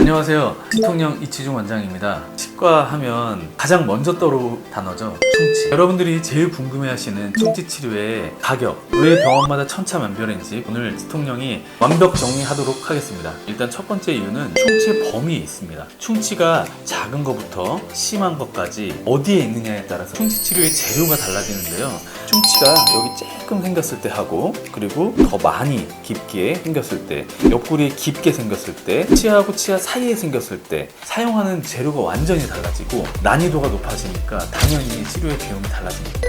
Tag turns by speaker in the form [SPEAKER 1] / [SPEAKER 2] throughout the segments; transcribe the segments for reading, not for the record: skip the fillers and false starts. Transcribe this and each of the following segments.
[SPEAKER 1] 안녕하세요. 치통령 이치중 원장입니다. 치과 하면 가장 먼저 떠오르는 단어죠. 충치. 여러분들이 제일 궁금해하시는 충치 치료의 가격, 왜 병원마다 천차만별인지 오늘 치통령이 완벽 정리하도록 하겠습니다. 일단 첫 번째 이유는 충치의 범위에 있습니다. 충치가 작은 것부터 심한 것까지 어디에 있느냐에 따라서 충치 치료의 재료가 달라지는데요. 충치가 여기 조금 생겼을 때 하고, 그리고 더 많이 깊게 생겼을 때, 옆구리에 깊게 생겼을 때, 치아하고 치아 사이에 생겼을 때 사용하는 재료가 완전히 달라지고 난이도가 높아지니까 당연히 치료의 비용이 달라집니다.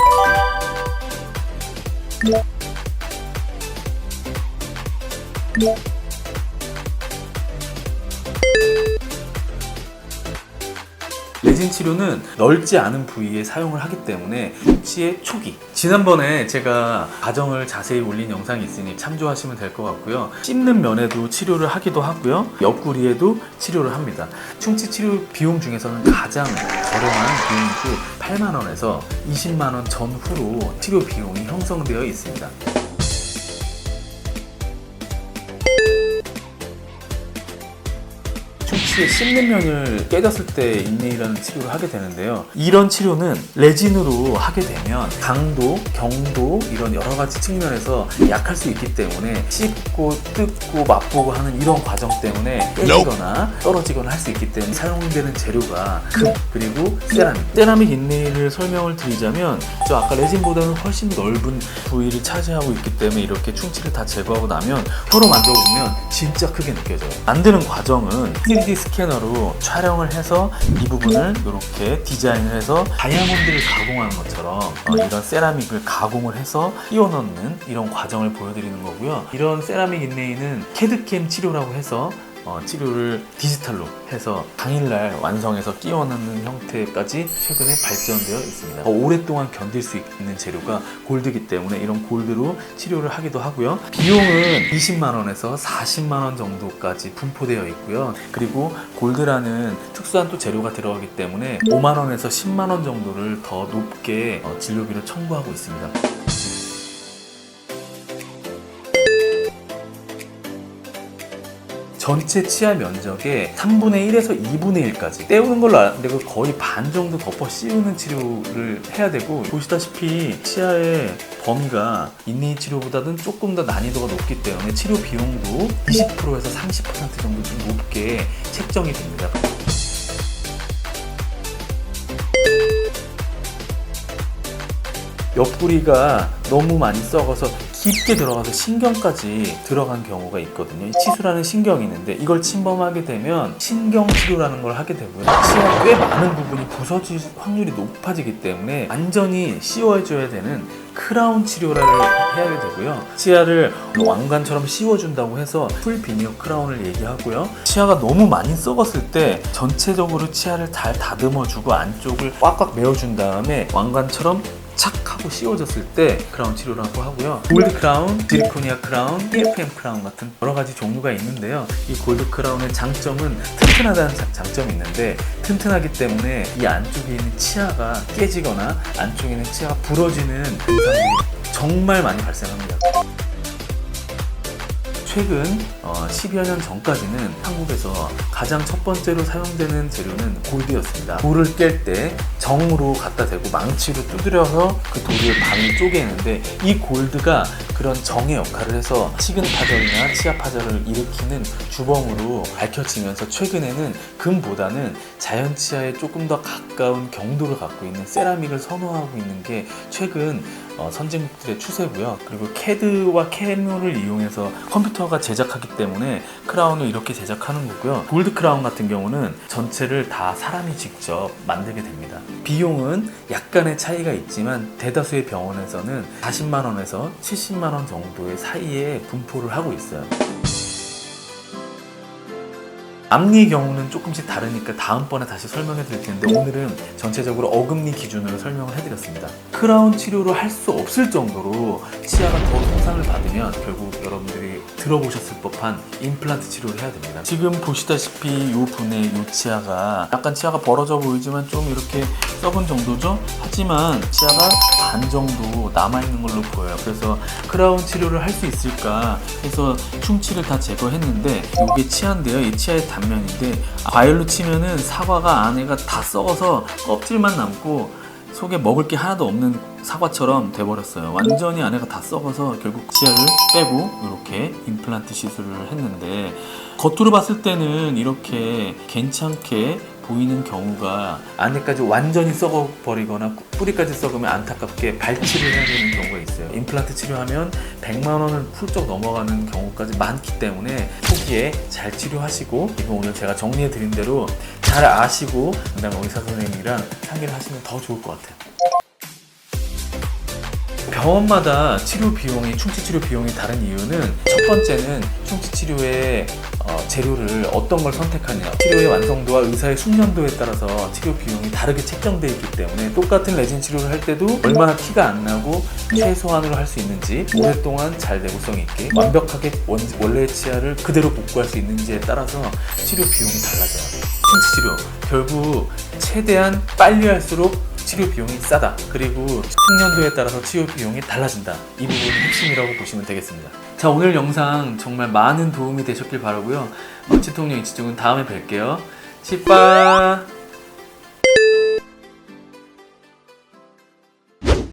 [SPEAKER 1] 레진 치료는 넓지 않은 부위에 사용을 하기 때문에 충치의 초기, 지난번에 제가 과정을 자세히 올린 영상이 있으니 참조하시면 될 것 같고요. 씹는 면에도 치료를 하기도 하고요, 옆구리에도 치료를 합니다. 충치 치료 비용 중에서는 가장 저렴한 비용이고 8만 원에서 20만 원 전후로 치료 비용이 형성되어 있습니다. 충치의 씹는 면을 깨졌을 때 인레이라는 치료를 하게 되는데요. 이런 치료는 레진으로 하게 되면 강도, 경도 이런 여러 가지 측면에서 약할 수 있기 때문에 씹고 뜯고 맛보고 하는 이런 과정 때문에 깨지거나 떨어지거나 할 수 있기 때문에 사용되는 재료가 금, 그리고 세라믹 인레이를 설명을 드리자면 저 아까 레진보다는 훨씬 넓은 부위를 차지하고 있기 때문에 이렇게 충치를 다 제거하고 나면 혀로 만져보면 진짜 크게 느껴져요. 만드는 과정은 3D 스캐너로 촬영을 해서 이 부분을 이렇게 디자인을 해서 다이아몬드를 가공하는 것처럼 이런 세라믹을 가공을 해서 끼워 넣는 이런 과정을 보여드리는 거고요. 이런 세라믹 인레이는 캐드캠 치료라고 해서 치료를 디지털로 해서 당일날 완성해서 끼워 넣는 형태까지 최근에 발전되어 있습니다. 더 오랫동안 견딜 수 있는 재료가 골드이기 때문에 이런 골드로 치료를 하기도 하고요. 비용은 20만 원에서 40만 원 정도까지 분포되어 있고요. 그리고 골드라는 특수한 또 재료가 들어가기 때문에 5만 원에서 10만 원 정도를 더 높게 진료비를 청구하고 있습니다. 전체 치아 면적의 3분의 1에서 2분의 1까지 때우는 걸로 아는데 거의 반 정도 덮어 씌우는 치료를 해야 되고, 보시다시피 치아의 범위가 인레이 치료보다는 조금 더 난이도가 높기 때문에 치료 비용도 20%에서 30% 정도 좀 높게 책정이 됩니다. 옆구리가 너무 많이 썩어서 깊게 들어가서 신경까지 들어간 경우가 있거든요. 치수라는 신경이 있는데 이걸 침범하게 되면 신경치료라는 걸 하게 되고요. 치아 꽤 많은 부분이 부서질 확률이 높아지기 때문에 완전히 씌워줘야 되는 크라운 치료를 해야 되고요. 치아를 왕관처럼 씌워준다고 해서 풀 비니어 크라운을 얘기하고요. 치아가 너무 많이 썩었을 때 전체적으로 치아를 잘 다듬어주고 안쪽을 꽉꽉 메워준 다음에 왕관처럼 착 하고 씌워졌을 때 크라운 치료라고 하고요. 골드 크라운, 지르코니아 크라운, TFM 크라운 같은 여러 가지 종류가 있는데요. 이 골드 크라운의 장점은 튼튼하다는 장점이 있는데, 튼튼하기 때문에 이 안쪽에 있는 치아가 깨지거나 안쪽에 있는 치아가 부러지는 증상이 정말 많이 발생합니다. 최근 10여 년 전까지는 한국에서 가장 첫 번째로 사용되는 재료는 골드였습니다. 돌을 깰 때 정으로 갖다 대고 망치로 두드려서 그 돌을 반을 쪼개는데, 이 골드가 그런 정의 역할을 해서 치근 파절이나 치아 파절을 일으키는 주범으로 밝혀지면서 최근에는 금보다는 자연 치아에 조금 더 가까운 경도를 갖고 있는 세라믹을 선호하고 있는 게 최근 선진국들의 추세고요. 그리고 캐드와 캐논을 이용해서 컴퓨터가 제작하기 때문에 크라운을 이렇게 제작하는 거고요. 골드 크라운 같은 경우는 전체를 다 사람이 직접 만들게 됩니다. 비용은 약간의 차이가 있지만 대다수의 병원에서는 40만 원에서 70만 원 정도의 사이에 분포를 하고 있어요. 앞니의 경우는 조금씩 다르니까 다음번에 다시 설명해 드릴 텐데, 오늘은 전체적으로 어금니 기준으로 설명을 해드렸습니다. 크라운 치료를 할 수 없을 정도로 치아가 더 손상을 받으면 결국 여러분들이 들어보셨을 법한 임플란트 치료를 해야 됩니다. 지금 보시다시피 이 분의 이 치아가 약간 치아가 벌어져 보이지만 좀 이렇게 썩은 정도죠? 하지만 치아가 반 정도 남아있는 걸로 보여요. 그래서 크라운 치료를 할 수 있을까 해서 충치를 다 제거했는데 이게 치아인데요. 이 치아의 단면인데 과일로 치면은 사과가 안에가 다 썩어서 껍질만 남고 속에 먹을 게 하나도 없는 사과처럼 돼버렸어요. 완전히 안에가 다 썩어서 결국 치아를 빼고 이렇게 임플란트 시술을 했는데 겉으로 봤을 때는 이렇게 괜찮게 보이는 경우가 안에까지 완전히 썩어버리거나 뿌리까지 썩으면 안타깝게 발치를 해야 되는 경우가 있어요. 임플란트 치료하면 100만 원을 훌쩍 넘어가는 경우까지 많기 때문에 초기에 잘 치료하시고 이거 오늘 제가 정리해 드린 대로 잘 아시고 그 다음에 의사 선생님이랑 상의를 하시면 더 좋을 것 같아요. 병원마다 치료 비용이, 충치 치료 비용이 다른 이유는 첫 번째는 충치 치료의 재료를 어떤 걸 선택하냐, 치료의 완성도와 의사의 숙련도에 따라서 치료 비용이 다르게 책정되어 있기 때문에 똑같은 레진 치료를 할 때도 얼마나 티가 안 나고 최소한으로 할 수 있는지, 오랫동안 잘 내구성 있게 완벽하게 원래의 치아를 그대로 복구할 수 있는지에 따라서 치료 비용이 달라져요. 충치 치료 결국 최대한 빨리 할수록 치료 비용이 싸다. 그리고 숙련도에 따라서 치료 비용이 달라진다. 이 부분이 핵심이라고 보시면 되겠습니다. 자, 오늘 영상 정말 많은 도움이 되셨길 바라고요. 치통령 이치중은 다음에 뵐게요. 치빠.